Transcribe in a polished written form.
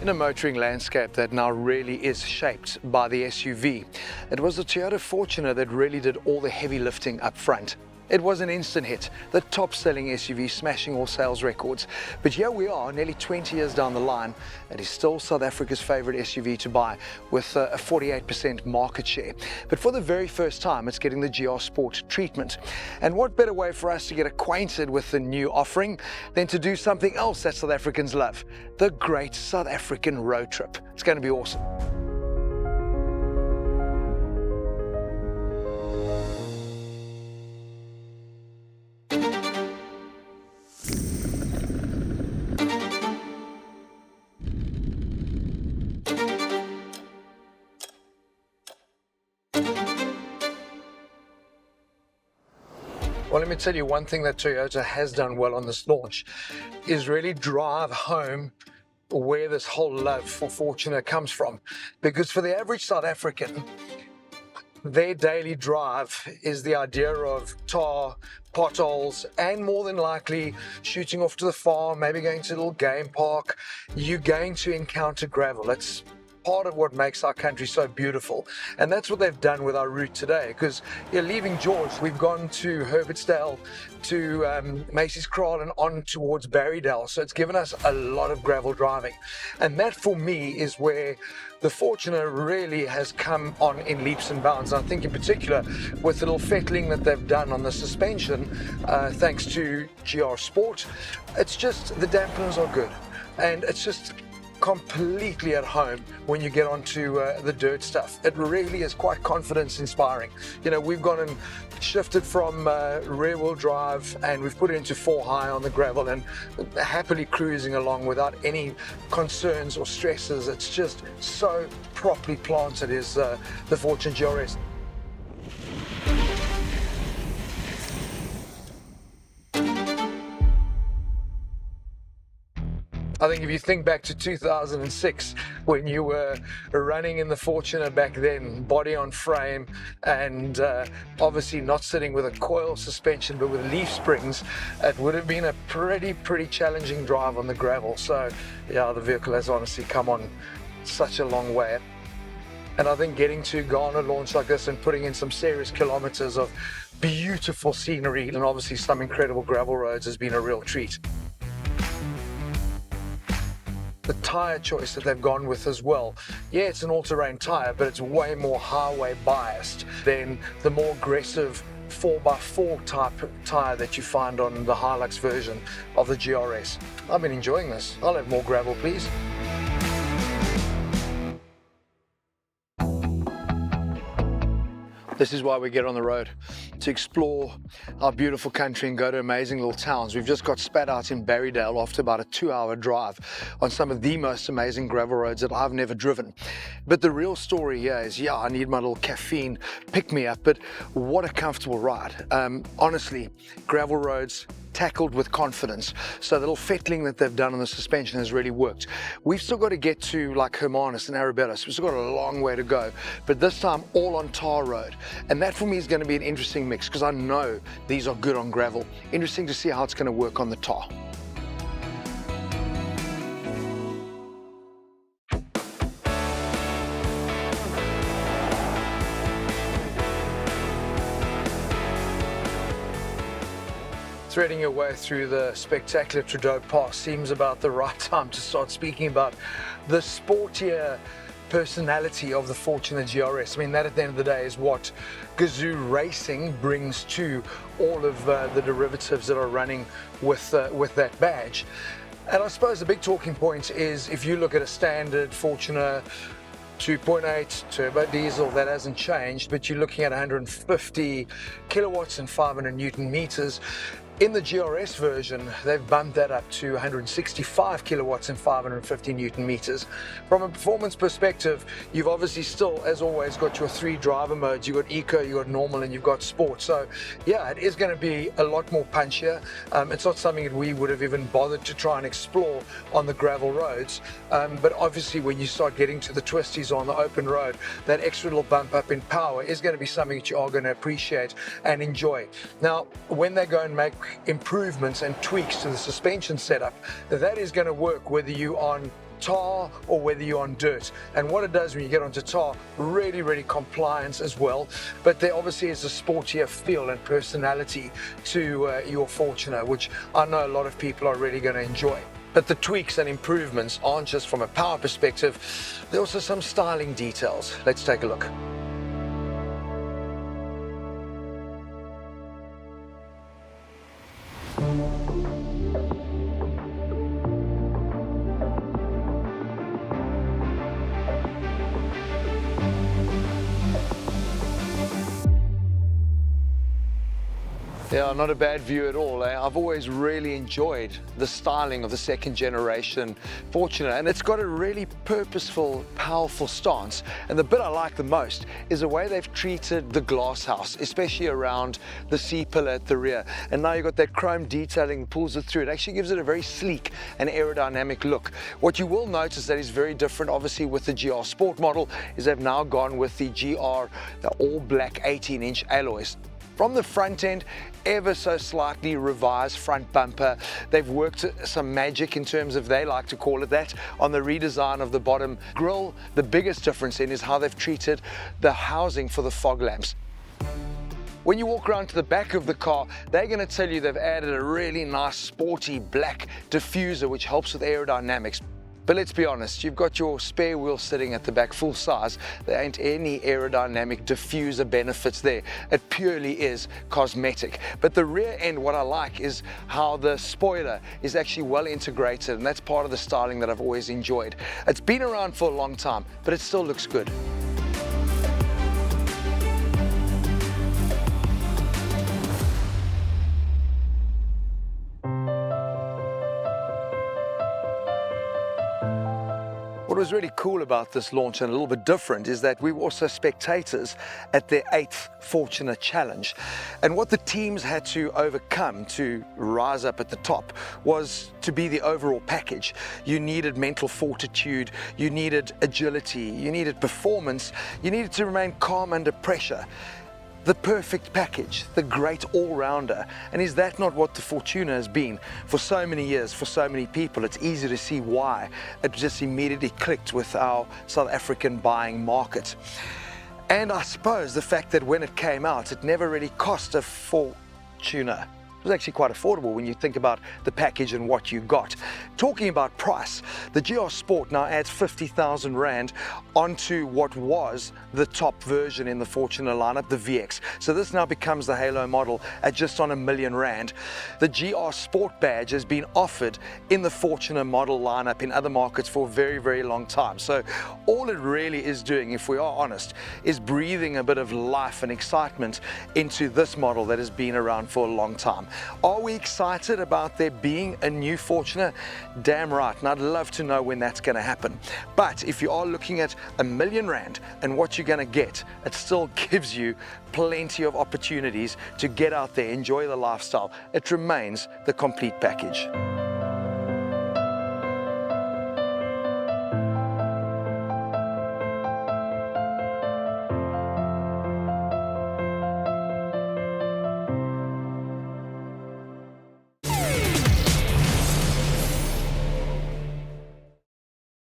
In a motoring landscape that now really is shaped by the SUV, it was the Toyota Fortuner that really did all the heavy lifting up front. It was an instant hit, the top-selling SUV smashing all sales records. But here we are, nearly 20 years down the line, and it's still South Africa's favorite SUV to buy, with a 48% market share. But for the very first time, it's getting the GR Sport treatment. And what better way for us to get acquainted with the new offering than to do something else that South Africans love, the great South African road trip. It's going to be awesome. Well, let me tell you, one thing that Toyota has done well on this launch is really drive home where this whole love for Fortuner comes from. Because for the average South African, their daily drive is the idea of tar, potholes, and more than likely shooting off to the farm, maybe going to a little game park. You're going to encounter gravel. It's part of what makes our country so beautiful, and that's what they've done with our route today. Because you're leaving George, we've gone to Herbertsdale, to Macy's Kraal, and on towards Barrydale, so it's given us a lot of gravel driving, and that for me is where the Fortuner really has come on in leaps and bounds. And I think in particular with the little fettling that they've done on the suspension, thanks to GR Sport, it's just, the dampeners are good, and it's just completely at home when you get onto the dirt stuff. It really is quite confidence inspiring. You know, we've gone and shifted from rear wheel drive and we've put it into 4-high on the gravel and happily cruising along without any concerns or stresses. It's just so properly planted, is the Fortune GRS. I think if you think back to 2006, when you were running in the Fortuner back then, body on frame, and obviously not sitting with a coil suspension but with leaf springs, it would have been a pretty challenging drive on the gravel. So yeah, the vehicle has honestly come on such a long way. And I think getting to go on a launch like this and putting in some serious kilometers of beautiful scenery and obviously some incredible gravel roads has been a real treat. The tyre choice that they've gone with as well. Yeah, it's an all-terrain tyre, but it's way more highway biased than the more aggressive 4x4 type tyre that you find on the Hilux version of the GRS. I've been enjoying this. I'll have more gravel, please. This is why we get on the road, to explore our beautiful country and go to amazing little towns. We've just got spat out in Barrydale after about a 2-hour drive on some of the most amazing gravel roads that I've never driven. But the real story here is, yeah, I need my little caffeine pick-me-up, but what a comfortable ride. Honestly, gravel roads, tackled with confidence. So the little fettling that they've done on the suspension has really worked. We've still got to get to like Hermanus and Arabella, so we've still got a long way to go, but this time all on tar road. And that for me is going to be an interesting mix, because I know these are good on gravel. Interesting to see how it's going to work on the tar. Threading your way through the spectacular Trudeau Pass seems about the right time to start speaking about the sportier personality of the Fortuner GRS. I mean, that at the end of the day is what Gazoo Racing brings to all of the derivatives that are running with that badge. And I suppose the big talking point is, if you look at a standard Fortuner 2.8 turbo diesel, that hasn't changed, but you're looking at 150 kilowatts and 500 Newton meters. In the GRS version, they've bumped that up to 165 kilowatts and 550 Newton meters. From a performance perspective, you've obviously still, as always, got your 3 driver modes. You've got eco, you've got normal, and you've got sport. So yeah, it is going to be a lot more punchier. It's not something that we would have even bothered to try and explore on the gravel roads. But obviously when you start getting to the twisties on the open road, that extra little bump up in power is going to be something that you are going to appreciate and enjoy. Now, when they go and make improvements and tweaks to the suspension setup, that is going to work whether you're on tar or whether you're on dirt. And what it does when you get onto tar, really compliance as well. But there obviously is a sportier feel and personality to your Fortuner, which I know a lot of people are really going to enjoy. But the tweaks and improvements aren't just from a power perspective, there are also some styling details. Let's take a look. Yeah, not a bad view at all. I've always really enjoyed the styling of the second generation Fortuner, and it's got a really purposeful, powerful stance. And the bit I like the most is the way they've treated the glass house, especially around the C-pillar at the rear. And now you've got that chrome detailing that pulls it through. It actually gives it a very sleek and aerodynamic look. What you will notice that is very different, obviously, with the GR Sport model, is they've now gone with the GR, the all black 18-inch alloys. From the front end, ever so slightly revised front bumper. They've worked some magic in terms of, they like to call it that, on the redesign of the bottom grille. The biggest difference in is how they've treated the housing for the fog lamps. When you walk around to the back of the car, they're going to tell you they've added a really nice sporty black diffuser which helps with aerodynamics. But let's be honest, you've got your spare wheel sitting at the back full size. There ain't any aerodynamic diffuser benefits there. It purely is cosmetic. But the rear end, what I like is how the spoiler is actually well integrated, and that's part of the styling that I've always enjoyed. It's been around for a long time, but it still looks good. What was really cool about this launch and a little bit different is that we were also spectators at their 8th Fortuner Challenge. And what the teams had to overcome to rise up at the top was to be the overall package. You needed mental fortitude, you needed agility, you needed performance, you needed to remain calm under pressure. The perfect package, the great all-rounder. And is that not what the Fortuner has been for so many years, for so many people? It's easy to see why it just immediately clicked with our South African buying market. And I suppose the fact that when it came out, it never really cost a Fortuner. It was actually quite affordable when you think about the package and what you got. Talking about price, the GR Sport now adds 50,000 Rand onto what was the top version in the Fortuner lineup, the VX. So this now becomes the Halo model at just on R1 million. The GR Sport badge has been offered in the Fortuner model lineup in other markets for a very long time. So all it really is doing, if we are honest, is breathing a bit of life and excitement into this model that has been around for a long time. Are we excited about there being a new Fortuner? Damn right, and I'd love to know when that's going to happen. But if you are looking at R1 million and what you're going to get, it still gives you plenty of opportunities to get out there, enjoy the lifestyle. It remains the complete package.